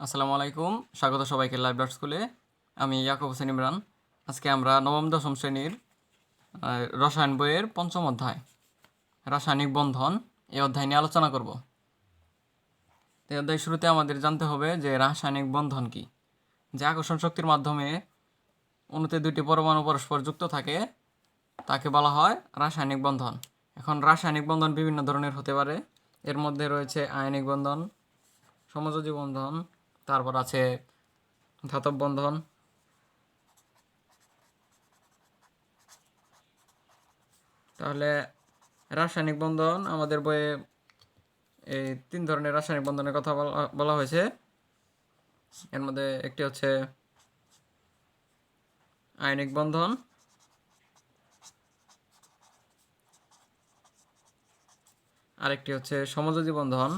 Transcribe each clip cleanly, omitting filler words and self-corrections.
আসসালামু আলাইকুম, স্বাগত সবাইকে লাইভ ডট স্কুলে। আমি ইয়াকুব হোসেন ইমরান। আজকে আমরা নবম দশম শ্রেণীর রসায়ন বইয়ের পঞ্চম অধ্যায় রাসায়নিক বন্ধন এই অধ্যায় নিয়ে আলোচনা করব। এই অধ্যায় শুরুতে আমাদের জানতে হবে যে রাসায়নিক বন্ধন কি। যে আকর্ষণ শক্তির মাধ্যমে অণুতে দুটি পরমাণু পরস্পর যুক্ত থাকে তাকে বলা হয় রাসায়নিক বন্ধন। এখন রাসায়নিক বন্ধন বিভিন্ন ধরনের হতে পারে। এর মধ্যে রয়েছে আয়নিক বন্ধন, সমযোজী বন্ধন, তারপর আছে ধাতব বন্ধন। তাহলে রাসায়নিক বন্ধন আমাদের বইয়ে এই তিন ধরনের রাসায়নিক বন্ধনের কথা বলা হয়েছে। এর মধ্যে একটি হচ্ছে আয়নিক বন্ধন, আরেকটি হচ্ছে সমযোজী বন্ধন,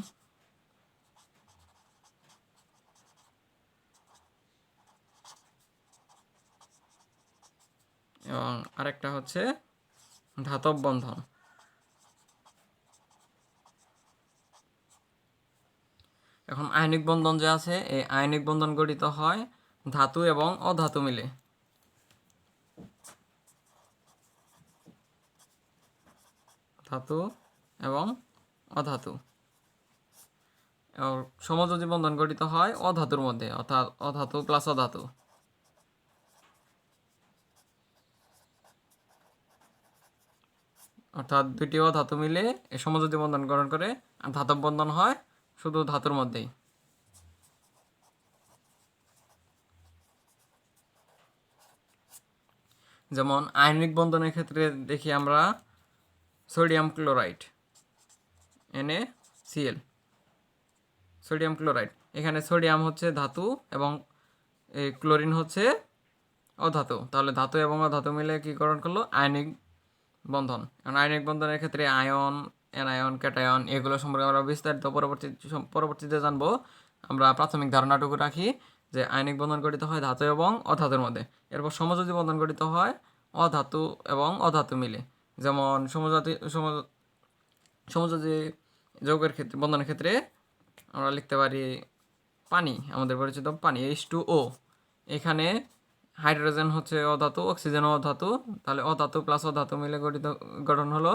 এবং আরেকটা হচ্ছে ধাতব বন্ধন। এখন আয়নিক বন্ধন যে আছে, এই আয়নিক বন্ধন গঠিত হয় ধাতু এবং অধাতু মিলে। ধাতু এবং অধাতু। এবং সমযোজী বন্ধন গঠিত হয় অধাতুর মধ্যে, অর্থাৎ অধাতু প্লাস অধাতু। অর্থাৎ দুটি অধাতু মিলে এই সমযোজী বন্ধন গঠন করে, আর ধাতব বন্ধন হয় শুধু ধাতুর মধ্যেই। যেমন আয়নিক বন্ধনের ক্ষেত্রে দেখি আমরা sodium chloride, NaCl, sodium chloride. এখানে সোডিয়াম হচ্ছে ধাতু এবং এই ক্লোরিন হচ্ছে অধাতু। তাহলে ধাতু এবং অধাতু মিলে কি গঠন করলো? আয়নিক বন্ধন। কারণ আয়নিক বন্ধনের ক্ষেত্রে আয়ন, অ্যানায়ন, ক্যাটায়ন এগুলো সম্পর্কে আমরা বিস্তারিত পরবর্তীতে জানবো। আমরা প্রাথমিক ধারণাটুকু রাখি যে আয়নিক বন্ধন গঠিত হয় ধাতু এবং অধাতুর মধ্যে। এরপর সমযোজী বন্ধন গঠিত হয় অধাতু এবং অধাতু মিলে। যেমন সমযোজী যৌগের ক্ষেত্রে, বন্ধনের ক্ষেত্রে আমরা লিখতে পারি পানি, আমাদের পরিচিত পানি H2O। এখানে হাইড্রোজেন হচ্ছে অধাতু, অক্সিজেন অধাতু। তাহলে অধাতু প্লাস অধাতু মিলে গঠন হলো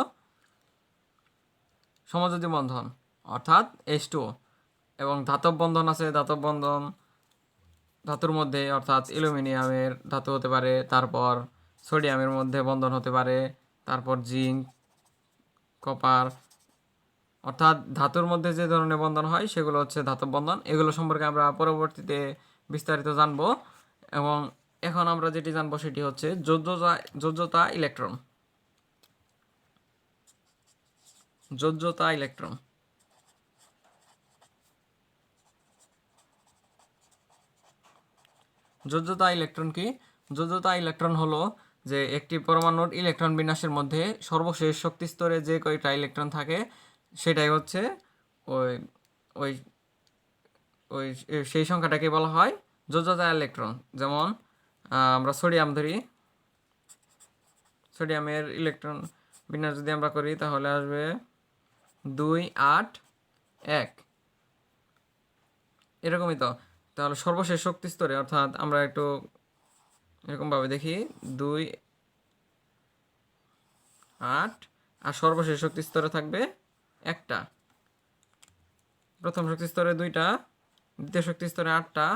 সমযোজী বন্ধন, অর্থাৎ H2O। এবং ধাতব বন্ধন আছে, ধাতব বন্ধন ধাতুর মধ্যে, অর্থাৎ অ্যালুমিনিয়ামের ধাতু হতে পারে, তারপর সোডিয়ামের মধ্যে বন্ধন হতে পারে, তারপর জিঙ্ক, কপার। অর্থাৎ ধাতুর মধ্যে যে ধরনের বন্ধন হয় সেগুলো হচ্ছে ধাতব বন্ধন। এগুলো সম্পর্কে আমরা পরবর্তীতে বিস্তারিত জানবো। এবং এখন আমরা যেটি জানবো সেটি হচ্ছে যোজ্যতা ইলেকট্রন। যোজ্যতা ইলেকট্রন যোজ্যতা ইলেকট্রন কি? যোজ্যতা ইলেকট্রন হলো যে একটি পরমাণুর ইলেকট্রন বিন্যাসের মধ্যে সর্বশেষ শক্তি স্তরে যে কয়টা ইলেকট্রন থাকে সেটাই হচ্ছে ওই ওই ওই সেই সংখ্যাটাকে বলা হয় যোজ্যতা ইলেকট্রন। যেমন আমরা সোডিয়াম ধরি, সোডিয়ামের ইলেকট্রন বিন্যাস যদি আমরা করি তাহলে আসবে 2, 8, 1, এরকমই তো। তাহলে সর্বশেষ শক্তি স্তরে, অর্থাৎ আমরা একটু এরকমভাবে দেখি, 2, 8, আর সর্বশেষ শক্তি স্তরে থাকবে একটা। প্রথম শক্তি স্তরে 2টা, দ্বিতীয় শক্তি স্তরে 8টা,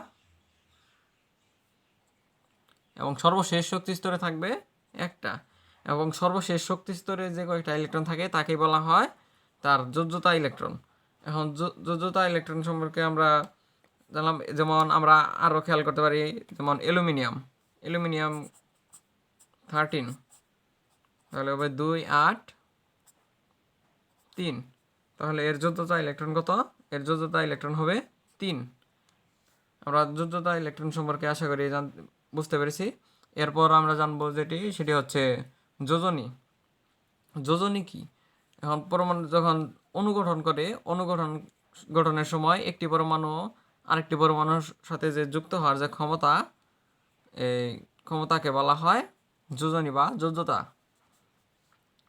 এবং সর্বশেষ শক্তি স্তরে থাকবে একটা। এবং সর্বশেষ শক্তি স্তরে যে কয়েকটা ইলেকট্রন থাকে তাকে বলা হয় তার যোজ্যতা ইলেকট্রন। এখন যোজ্যতা ইলেকট্রন সম্পর্কে আমরা জানলাম। যেমন আমরা আরও খেয়াল করতে পারি, যেমন অ্যালুমিনিয়াম 13, তাহলে হবে 2, 8, 3। তাহলে এর যোজ্যতা ইলেকট্রন কত? এর যোজ্যতা ইলেকট্রন হবে 3। আমরা যোজ্যতা ইলেকট্রন সম্পর্কে আশা করি বুঝতে পেরেছি। এরপর আমরা জানবো সেটি হচ্ছে যোজনী। যোজনী কি? এখন পরমাণু যখন অনুগঠন করে, গঠনের সময় একটি পরমাণু আরেকটি পরমাণুর সাথে যে যুক্ত হওয়ার যে ক্ষমতা, এই ক্ষমতাকে বলা হয় যোজনী বা যোজ্যতা।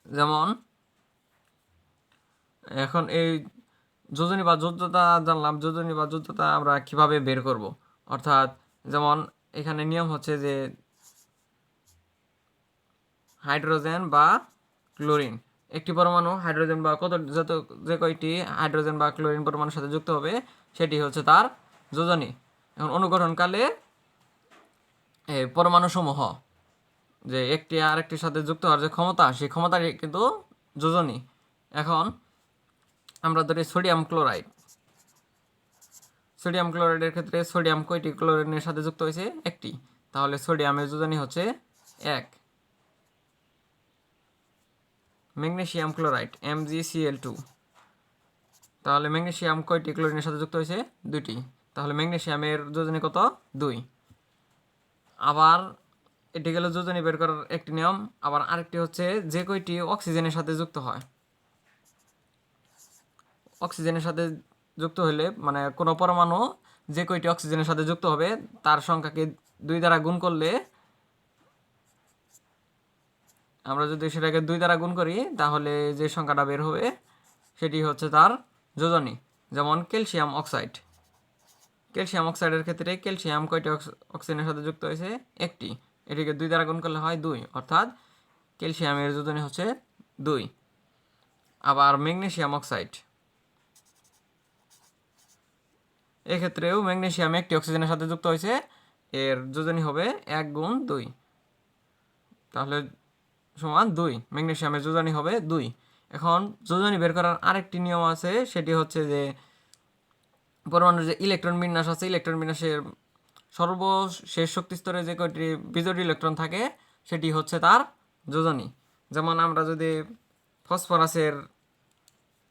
যেমন এখন এই যোজনী বা যোজ্যতা জানলাম। যোজনী বা যোজ্যতা আমরা কিভাবে বের করব, অর্থাৎ যেমন এখানে নিয়ম হচ্ছে যে হাইড্রোজেন বা ক্লোরিন, একটি পরমাণু হাইড্রোজেন বা যে কয়টি হাইড্রোজেন বা ক্লোরিন পরমাণুর সাথে যুক্ত হবে সেটি হচ্ছে তার যোজনী। এখন অনুগঠনকালে এই পরমাণুসমূহ যে একটি আরেকটির সাথে যুক্ত হওয়ার যে ক্ষমতা, সেই ক্ষমতাটি কিন্তু যোজনী। এখন আমরা ধরি সোডিয়াম ক্লোরাইড। সোডিয়াম ক্লোরাইডের ক্ষেত্রে সোডিয়াম কয়টি ক্লোরিনের সাথে যুক্ত হয়েছে? একটি। তাহলে সোডিয়ামের যোজনী হচ্ছে 1। ম্যাগনেসিয়াম ক্লোরাইড MgCl2, তাহলে ম্যাগনেসিয়াম কয়টি ক্লোরিনের সাথে যুক্ত হয়েছে? 2টি। তাহলে ম্যাগনেসিয়ামের যোজনী কত? 2। আবার এটি গেল যোজনী বের করার একটি নিয়ম। আবার আরেকটি হচ্ছে যে কয়টি অক্সিজেনের সাথে যুক্ত হয়। অক্সিজেনের সাথে যুক্ত হলে মানে কোনো পরমাণু যে কয়টি অক্সিজেনের সাথে যুক্ত হবে তার সংখ্যাকে 2 দ্বারা গুণ করলে, আমরা যদি সেটাকে 2 দ্বারা গুণ করি তাহলে যে সংখ্যাটা বের হবে সেটি হচ্ছে তার যোজনী। যেমন ক্যালসিয়াম অক্সাইড। ক্যালসিয়াম অক্সাইডের ক্ষেত্রে ক্যালসিয়াম কয়টি অক্সিজেনের সাথে যুক্ত হয়েছে? একটি। এটিকে 2 দ্বারা গুণ করলে হয় 2, অর্থাৎ ক্যালসিয়ামের যোজনী হচ্ছে 2। আবার ম্যাগনেসিয়াম অক্সাইড, এক্ষেত্রেও ম্যাগনেসিয়াম একটি অক্সিজেনের সাথে যুক্ত হয়েছে, এর যোজনী হবে 1 গুণ 2, তাহলে সমান 2। ম্যাগনেসিয়ামের যোজনী হবে 2। এখন যোজনী বের করার আরেকটি নিয়ম আছে, সেটি হচ্ছে যে পরমাণুর যে ইলেকট্রন বিন্যাস আছে, ইলেকট্রন বিন্যাসের সর্বশেষ শক্তি স্তরে যে কয়টি বিজোড় ইলেকট্রন থাকে সেটি হচ্ছে তার যোজনী। যেমন আমরা যদি ফসফরাসের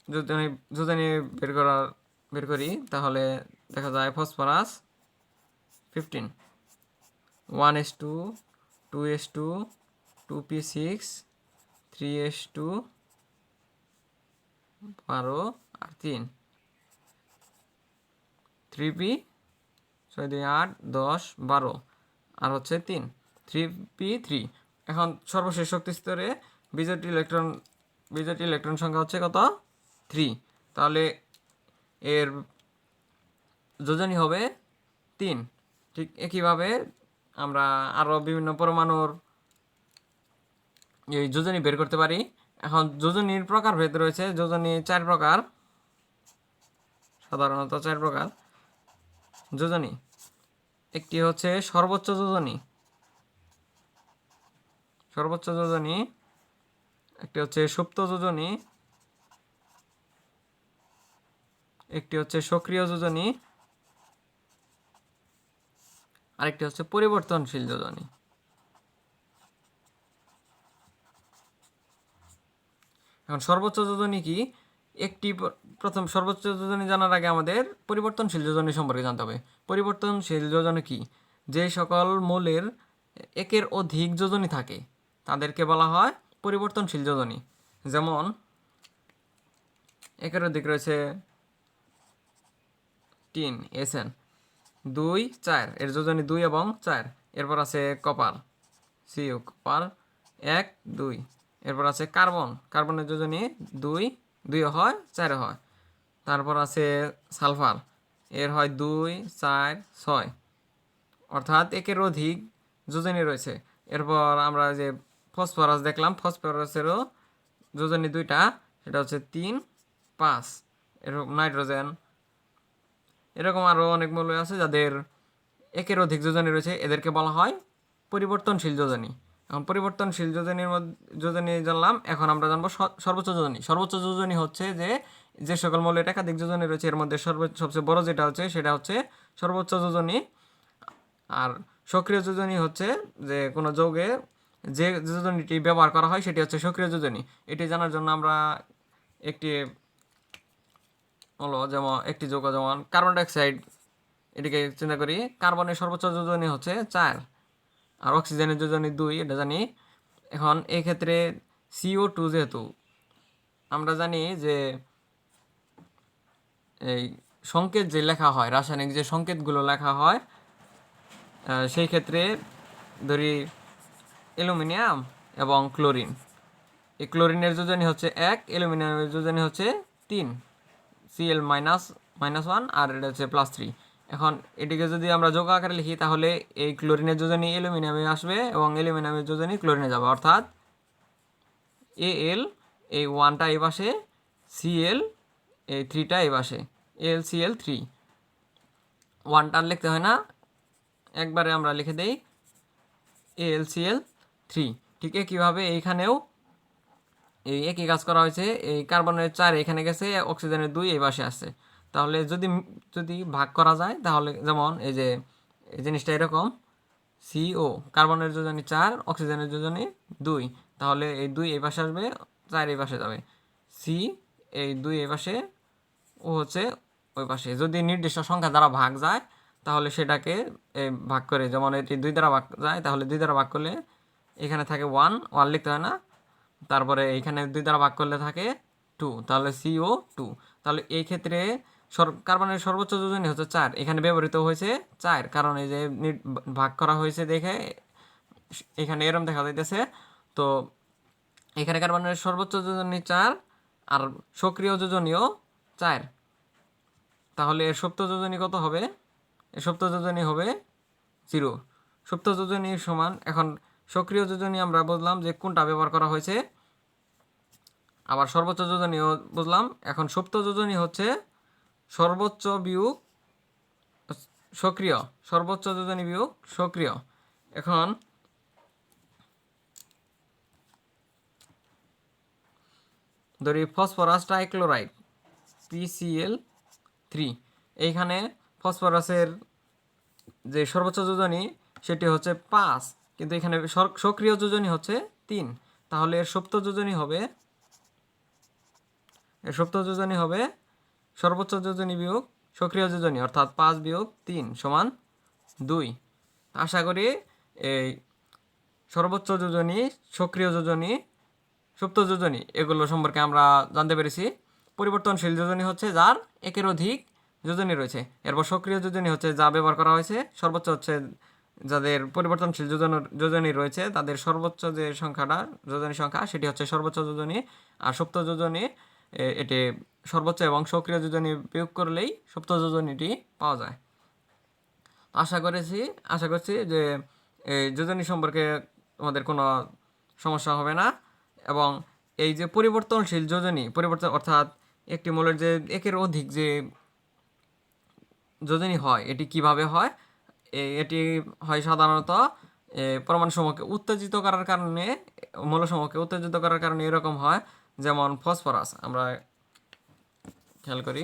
যোজনী যোজনী বের করি তাহলে দেখা যায় phosphorus 15, 1s2, 2s2, 2p6, 3s2, 12 আর 3, 3p 6 2 8 10 12 আর হচ্ছে 3, 3p3। এখন সর্বশেষ শক্তি স্তরে বিজোড় ইলেকট্রন সংখ্যা হচ্ছে কত? 3। তাহলে এর যোজনী হবে 3। ঠিক একইভাবে আমরা আরও বিভিন্ন পরমাণুর এই যোজনী বের করতে পারি। এখন যোজনীর প্রকারভেদ রয়েছে। যোজনী 4 প্রকার, সাধারণত 4 প্রকার যোজনী। একটি হচ্ছে সর্বোচ্চ যোজনী। সর্বোচ্চ যোজনী। একটি হচ্ছে সুপ্ত যোজনী। একটি হচ্ছে সক্রিয় যোজনী। আরেকটি হচ্ছে পরিবর্তনশীল যোজনী। এখন সর্বোচ্চ যোজনী কি? প্রথম সর্বোচ্চ যোজনী জানার আগে আমাদের পরিবর্তনশীল যোজনী সম্পর্কে জানতে হবে। পরিবর্তনশীল যোজনী কি? যে সকল মৌলের একের অধিক যোজনী থাকে তাদেরকে বলা হয় পরিবর্তনশীল যোজনী। যেমন একের অধিক রয়েছে 3 SN, 2 4, এর যোজনী 2 এবং 4। এরপর আছে কপার CU, কপার 1 2। এরপর আছে কার্বনের যোজনী 2 2 হয় 4 হয়। তারপর আছে সালফার, এর হয় 2 4 6, অর্থাৎ একের অধিক যোজনী রয়েছে। এরপর আমরা যে ফসফরাস দেখলাম, ফসফরাসেরও যোজনী 2টা, সেটা হচ্ছে 3 5। এরকম নাইট্রোজেন, এরকম আরও অনেক মৌল আছে যাদের একের অধিক যোজনী রয়েছে, এদেরকে বলা হয় পরিবর্তনশীল যোজনী। এখন পরিবর্তনশীল যোজনী জানলাম। এখন আমরা জানবো সর্বোচ্চ যোজনী। সর্বোচ্চ যোজনী হচ্ছে যে সকল মৌলের একাধিক যোজনী রয়েছে এর মধ্যে সবচেয়ে বড় যেটা হচ্ছে সেটা হচ্ছে সর্বোচ্চ যোজনী। আর সক্রিয় যোজনী হচ্ছে যে কোনো যৌগে যে যোজনীটি ব্যবহার করা হয় সেটি হচ্ছে সক্রিয় যোজনী। এটি জানার জন্য আমরা একটি যেমন একটি যৌগ যেমন কার্বন ডাইঅক্সাইড, এটিকে চিন্তা করি। কার্বনের সর্বোচ্চ যোজনী হচ্ছে 4 আর অক্সিজেনের যোজনী 2, এটা জানি। এখন এই ক্ষেত্রে CO2 যেহেতু আমরা জানি যে এই সংকেত যে লেখা হয়, রাসায়নিক যে সংকেতগুলো লেখা হয়, সেই ক্ষেত্রে ধরি অ্যালুমিনিয়াম এবং ক্লোরিন। এই ক্লোরিনের যোজনী হচ্ছে 1, অ্যালুমিনিয়ামের যোজনী হচ্ছে 3, Cl -1 আর এটা হচ্ছে +3। এখন এটিকে যদি আমরা যোগ আকারে লিখি তাহলে এই ক্লোরিনের যোজনী অ্যালুমিনিয়ামে আসবে এবং অ্যালুমিনিয়ামের যোজনী ক্লোরিনে যাবে, অর্থাৎ Al এই 1টা এই পাশে, Cl এই 3টা এই পাশে, AlCl3। 1টা লিখতে হয় না, একবারে আমরা লিখে দেই AlCl3। ঠিক একইভাবে এইখানেও এই একই কাজ করা হয়েছে। এই কার্বনের 4 এখানে গেছে, অক্সিজেনের 2 এই পাশে আসছে। তাহলে যদি যদি ভাগ করা যায় তাহলে যেমন এই যে এই জিনিসটা এরকম, CO কার্বনের যোজনী 4, অক্সিজেনের যোজনী 2, তাহলে এই 2 এই পাশে আসবে, 4 এই পাশে যাবে, C এই 2 এই পাশে, ও হচ্ছে ওই পাশে। যদি নির্দিষ্ট সংখ্যা দ্বারা ভাগ যায় তাহলে সেটাকে ভাগ করে, যেমন এটি 2 দ্বারা ভাগ যায় তাহলে 2 দ্বারা ভাগ করলে এখানে থাকে 1 লিখতে হয় না, তারপরে এইখানে 2 দ্বারা ভাগ করলে থাকে 2, তাহলে CO2। তাহলে এই ক্ষেত্রে কার্বনের সর্বোচ্চ যোজনী হচ্ছে 4, এখানে ব্যবহৃত হয়েছে 4, কারণ এই যে ভাগ করা হয়েছে দেখে এখানে এরম দেখা যাইতেছে। তো এখানে কার্বনের সর্বোচ্চ যোজনী 4 আর সক্রিয় যোজনীও 4, তাহলে এর সুপ্ত যোজনী কত হবে? এর সুপ্ত যোজনী হবে 0। সুপ্ত যোজনী সমান, এখন সক্রিয় যোজনী আমরা বুঝলাম যে কোনটা ব্যবহার করা হয়েছে, আবার সর্বোচ্চ যোজনীও বুঝলাম। এখন সুপ্ত যোজনী হচ্ছে সর্বোচ্চ বিয়োগ সক্রিয়, সর্বোচ্চ যোজনী বিয়োগ সক্রিয়। এখন ধরি ফসফরাস ট্রাইক্লোরাইড PCl3, এইখানে ফসফরাসের যে সর্বোচ্চ যোজনী সেটি হচ্ছে 5, কিন্তু এখানে সক্রিয় যোজনী হচ্ছে 3, তাহলে এর সুপ্ত যোজনী হবে, সর্বোচ্চ যোজনী বিয়োগ সক্রিয় যোজনী, অর্থাৎ 5 বিয়োগ 3 সমান 2। আশা করি এই সর্বোচ্চ যোজনী, সক্রিয় যোজনী, সুপ্ত যোজনী এগুলো সম্পর্কে আমরা জানতে পেরেছি। পরিবর্তনশীল যোজনী হচ্ছে যার একের অধিক যোজনী রয়েছে। এরপর সক্রিয় যোজনী হচ্ছে যা ব্যবহার করা হয়েছে। সর্বোচ্চ হচ্ছে যাদের পরিবর্তনশীল যোজনী রয়েছে তাদের সর্বোচ্চ যে সংখ্যাটা, যোজনী সংখ্যা, সেটি হচ্ছে সর্বোচ্চ যোজনী। আর সুপ্ত যোজনী এটি সর্বোচ্চ এবং সক্রিয় যোজনী বিয়োগ করলেই সুপ্ত যোজনীটি পাওয়া যায়। আশা করছি যে এই যোজনী সম্পর্কে তোমাদের কোনো সমস্যা হবে না। এবং এই যে পরিবর্তনশীল যোজনী, অর্থাৎ একটি মৌলের যে একের অধিক যে যোজনী হয়, এটি কিভাবে হয়? এটি হয় সাধারণত পরমাণুসমূহকে উত্তেজিত করার কারণে, মৌলসমূহকে উত্তেজিত করার কারণে এরকম হয়। যেমন ফসফরাস আমরা খেয়াল করি,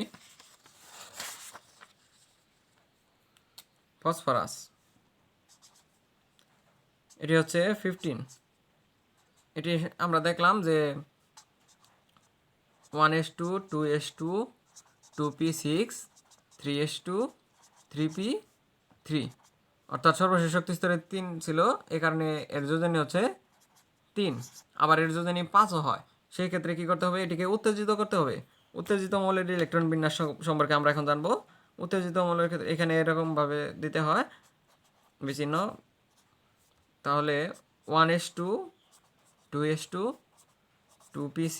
ফসফরাস এটি হচ্ছে 15। এটি আমরা দেখলাম যে 1s2 2s2 2p6 3s2 3p3, অর্থাৎ সর্বশেষ শক্তি স্তরে 3 ছিল, এ কারণে এর যোজনী হচ্ছে 3। আবার এর যোজনী 5ও হয়। সেই ক্ষেত্রে কি করতে হবে? এটিকে উত্তেজিত করতে হবে। উত্তেজিত মৌলের ইলেকট্রন বিন্যাস সম্পর্কে আমরা এখন জানবো। উত্তেজিত মৌলের ক্ষেত্রে এখানে এরকমভাবে দিতে হয় বিচ্ছিন্ন, তাহলে 1s2 2s2 2p6।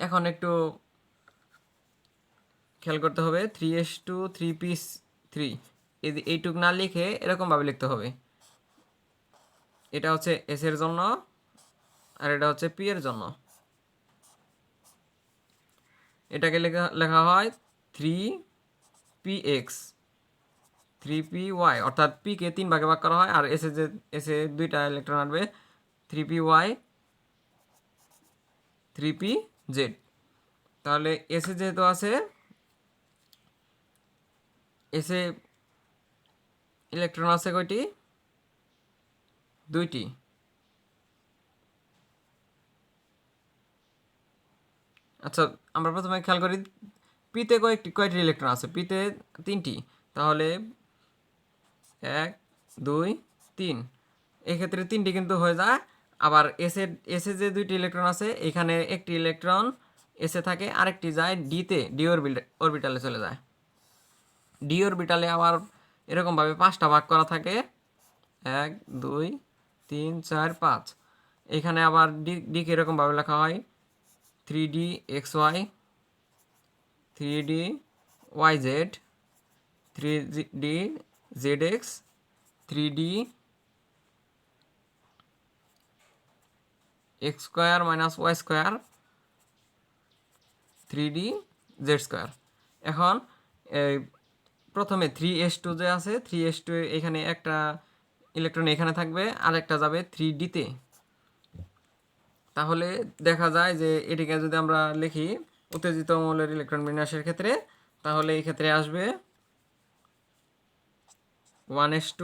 এখন একটু খেয়াল করতে হবে, 3s2 3p3 এইটুক না লিখে এরকমভাবে লিখতে হবে। এটা হচ্ছে এস এর জন্য আর এটা হচ্ছে পি এর জন্য। এটাকে লেখা হয় 3px 3py, অর্থাৎ পি কে 3 ভাগে ভাগ করা হয়, আর এসে 2টা ইলেকট্রন আসবে 3py 3pz। তাহলে এসে যেহেতু আছে, এসে ইলেকট্রন আছে কয়টি? 2টি। আচ্ছা, আমরা প্রথমে খেয়াল করি পিতে কয়টি ইলেকট্রন আছে? পিতে 3টি, তাহলে 1 2 3, এক্ষেত্রে 3টি কিন্তু হয়ে যায়। আবার এসে যে 2টি ইলেকট্রন আছে, এখানে একটি ইলেকট্রন এসে থাকে, আরেকটি যায় ডিতে, ডি অরবিটালে চলে যায়। ডি অরবিটালে আবার এরকমভাবে 5টা ভাগ করা থাকে, 1 2 3 4 5। এখানে আবার ডিকে এরকমভাবে লেখা হয় 3d xy 3D YZ, 3D ZX, 3D x square minus y square, 3D Z square. এখন এই প্রথমে 3s2 যে আছে, 3s2 এখানে একটা ইলেকট্রন এখানে থাকবে, আরেকটা যাবে 3Dতে। তাহলে দেখা যায় যে এটিকে যদি আমরা লিখি উত্তেজিত মৌলের ইলেকট্রন বিন্যাসের ক্ষেত্রে, তাহলে এই ক্ষেত্রে আসবে 1s2,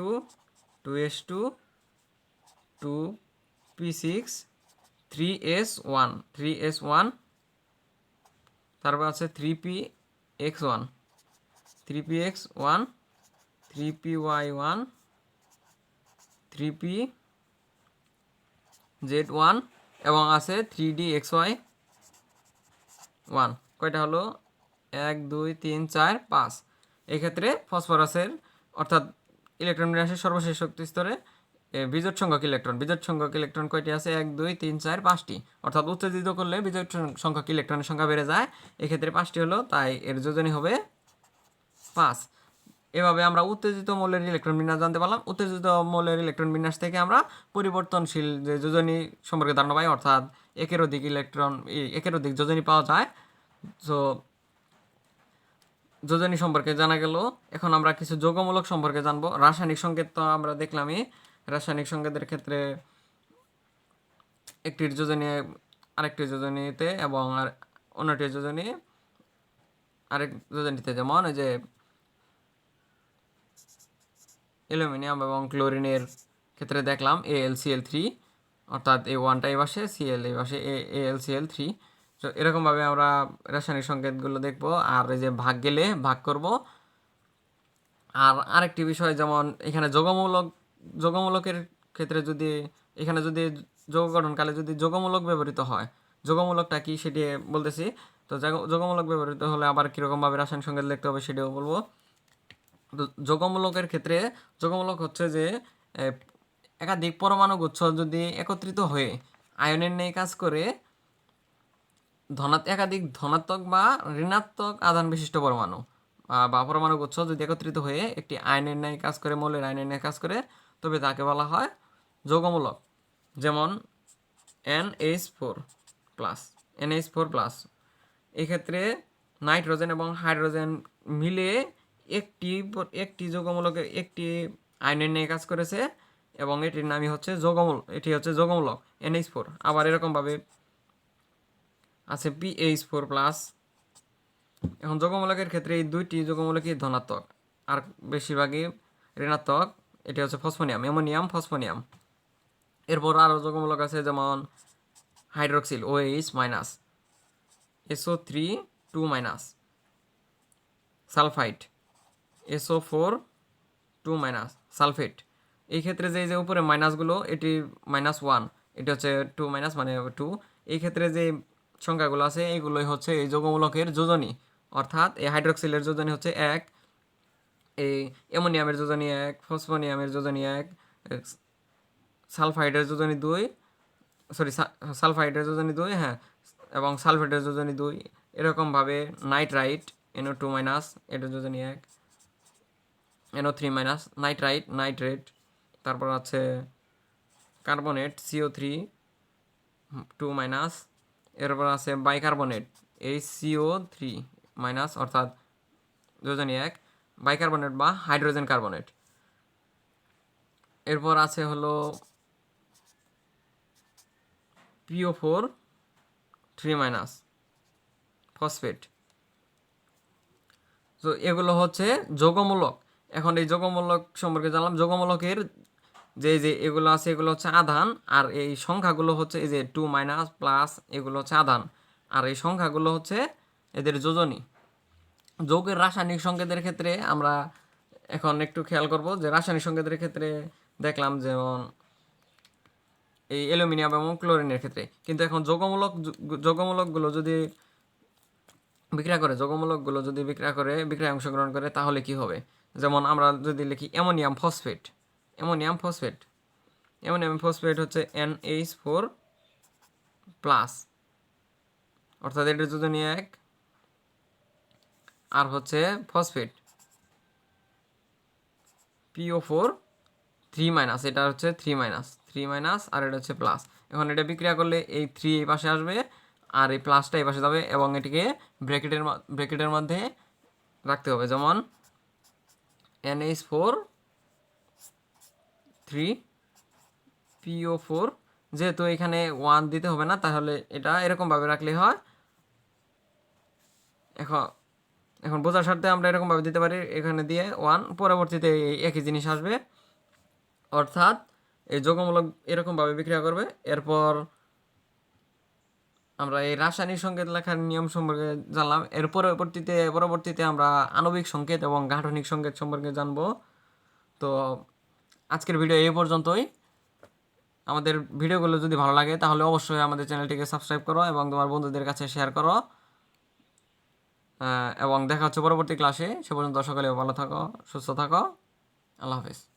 2s2, 2p6, 3s1, 3s1, তারপর আছে 3px1, 3px1, 3py1, 3pz1 এবং আছে 3dxy1। কয়টা হলো? 1 2 3 4 5। এক্ষেত্রে ফসফরাসের অর্থাৎ ইলেকট্রন বিন্যাসের সর্বশেষ শক্তি স্তরে বিজোড় সংখ্যক ইলেকট্রন কয়টি আছে? 1 2 3 4 5টি। অর্থাৎ উত্তেজিত করলে বিজোড় সংখ্যক ইলেকট্রনের সংখ্যা বেড়ে যায়, এক্ষেত্রে 5টি হলো, তাই এর যোজনী হবে 5। এভাবে আমরা উত্তেজিত মৌলের ইলেকট্রন বিন্যাস জানতে পারলাম। উত্তেজিত মৌলের ইলেকট্রন বিন্যাস থেকে আমরা পরিবর্তনশীল যে যোজনী সম্পর্কে ধারণা পাই, অর্থাৎ একের অধিক যোজনী পাওয়া যায়। সো যোজনী সম্পর্কে জানা গেল। এখন আমরা কিছু যৌগমূলক সম্পর্কে জানবো। রাসায়নিক সংকেত তো আমরা দেখলামই। রাসায়নিক সংকেতের ক্ষেত্রে একটির যোজনী আরেকটি যোজনীতে এবং অন্যটি যোজনী আরেক যোজনীতে, যেমন এই যে অ্যালুমিনিয়াম এবং ক্লোরিনের ক্ষেত্রে দেখলাম AlCl3, অর্থাৎ এই ওয়ানটা এই পাশে, Cl এই পাশে, AlCl3। তো এরকমভাবে আমরা রাসায়নিক সংকেতগুলো দেখব, আর এই যে ভাগ গেলে ভাগ করব। আর আরেকটি বিষয়, যেমন এখানে যৌগমূলকের ক্ষেত্রে এখানে যদি যৌগ গঠনকালে যদি যৌগমূলক ব্যবহৃত হয়, যৌগমূলকটা কি সেটি বলতেছি। তো যৌগমূলক ব্যবহৃত হলে আবার কীরকমভাবে রাসায়নিক সংকেত লিখতে হবে সেটিও বলবো। যৌগমূলকের ক্ষেত্রে যৌগমূলক হচ্ছে যে একাধিক পরমাণু গুচ্ছ যদি একত্রিত হয়ে আয়নের ন্যায় কাজ করে, একাধিক ধনাত্মক বা ঋণাত্মক আধান বিশিষ্ট পরমাণু বা পরমাণু গুচ্ছ যদি একত্রিত হয়ে একটি আয়নের ন্যায় কাজ করে, মৌলের আয়নের ন্যায় কাজ করে, তবে তাকে বলা হয় যৌগমূলক। যেমন NH4+। এই ক্ষেত্রে নাইট্রোজেন এবং হাইড্রোজেন মিলে একটি যৌগমূলকের একটি আয়নের নিয়ে কাজ করেছে এবং এটির নামই হচ্ছে এটি হচ্ছে যৌগমূলক NH4। আবার এরকমভাবে আছে PH4+। এখন যৌগমূলকের ক্ষেত্রে এই দুইটি যৌগমূলকই ধনাত্মক, আর বেশিরভাগই ঋণাত্মক। এটি হচ্ছে ফসফোনিয়াম, অ্যামোনিয়াম, ফসফোনিয়াম। এরপর আরও যৌগমূলক আছে, যেমন hydroxyl OH-, SO3 2-, sulphide SO4 2-, sulphate. এই ক্ষেত্রে যে উপরে মাইনাসগুলো, এটি -1, এটি হচ্ছে 2- মানে 2। এই ক্ষেত্রে যে সংখ্যাগুলো আছে এইগুলোই হচ্ছে এই যৌগমূলকের যোজনী, অর্থাৎ এই হাইড্রক্সিলের যোজনী হচ্ছে 1, এই অ্যামোনিয়ামের যোজনী 1, ফসফোনিয়ামের যোজনী 1, সালফাইডের যোজনী 2, সালফাইডের যোজনী 2, হ্যাঁ, এবং সালফেটের যোজনী 2। এরকমভাবে নাইট্রাইট NO2-, এটার যোজনী 1, NO3-, নাইট্রেট। তারপর আছে কার্বনেট CO3 2-। এরপর আছে বাইকার্বনেট HCO3-, অর্থাৎ যোজনী 1, বাইকার্বনেট বা হাইড্রোজেন কার্বনেট। এরপর আছে হলো PO4 3-, ফসফেট। তো এগুলো হচ্ছে যৌগমূলক। এখন এই যৌগমূলক সম্পর্কে জানলাম। যৌগমূলকের যে এগুলো আছে এগুলো হচ্ছে আধান, আর এই সংখ্যাগুলো হচ্ছে এই যে 2-, প্লাস, এগুলো হচ্ছে আধান, আর এই সংখ্যাগুলো হচ্ছে এদের যোজনী। যৌগের রাসায়নিক সংকেতের ক্ষেত্রে আমরা এখন একটু খেয়াল করব যে রাসায়নিক সংকেতের ক্ষেত্রে দেখলাম যেমন এই অ্যালুমিনিয়াম এবং ক্লোরিনের ক্ষেত্রে, কিন্তু এখন যৌগমূলকগুলো যদি বিক্রিয়া করে বিক্রিয়ায় অংশগ্রহণ করে, তাহলে কি হবে? যেমন আমরা যদি লিখি অ্যামোনিয়াম ফসফেট হচ্ছে NH4+, অর্থাৎ এটার যোজনী 1, আর হচ্ছে ফসফেট PO4 3 - এটা হচ্ছে 3 - আর এটা হচ্ছে প্লাস। এখন এটা বিক্রিয়া করলে এই 3 এই পাশে আসবে আর এই প্লাসটা এই পাশে যাবে এবং এটিকে ব্র্যাকেটের মধ্যে রাখতে হবে, যেমন NH4 3PO4। যেহেতু এখানে 1 দিতে হবে না, তাহলে এটা এরকমভাবে রাখলেই হয়। এখন এখন বোঝার স্বার্থে আমরা এরকমভাবে দিতে পারি, এখানে দিয়ে 1, পরবর্তীতে এই একই জিনিস আসবে, অর্থাৎ এই যৌগমূলক এরকমভাবে বিক্রিয়া করবে। এরপর আমরা এই রাসায়নিক সংকেত লেখার নিয়ম সম্পর্কে জানলাম। এর পরবর্তীতে আমরা আণবিক সংকেত এবং গাঠনিক সংকেত সম্পর্কে জানব। তো আজকের ভিডিও এই পর্যন্তই। আমাদের ভিডিওগুলো যদি ভালো লাগে তাহলে অবশ্যই আমাদের চ্যানেলটিকে সাবস্ক্রাইব করো এবং তোমার বন্ধুদের কাছে শেয়ার করো। এবং দেখা হচ্ছে পরবর্তী ক্লাসে। সে পর্যন্ত সকলে ভালো থাকো, সুস্থ থাকো। আল্লাহ হাফিজ।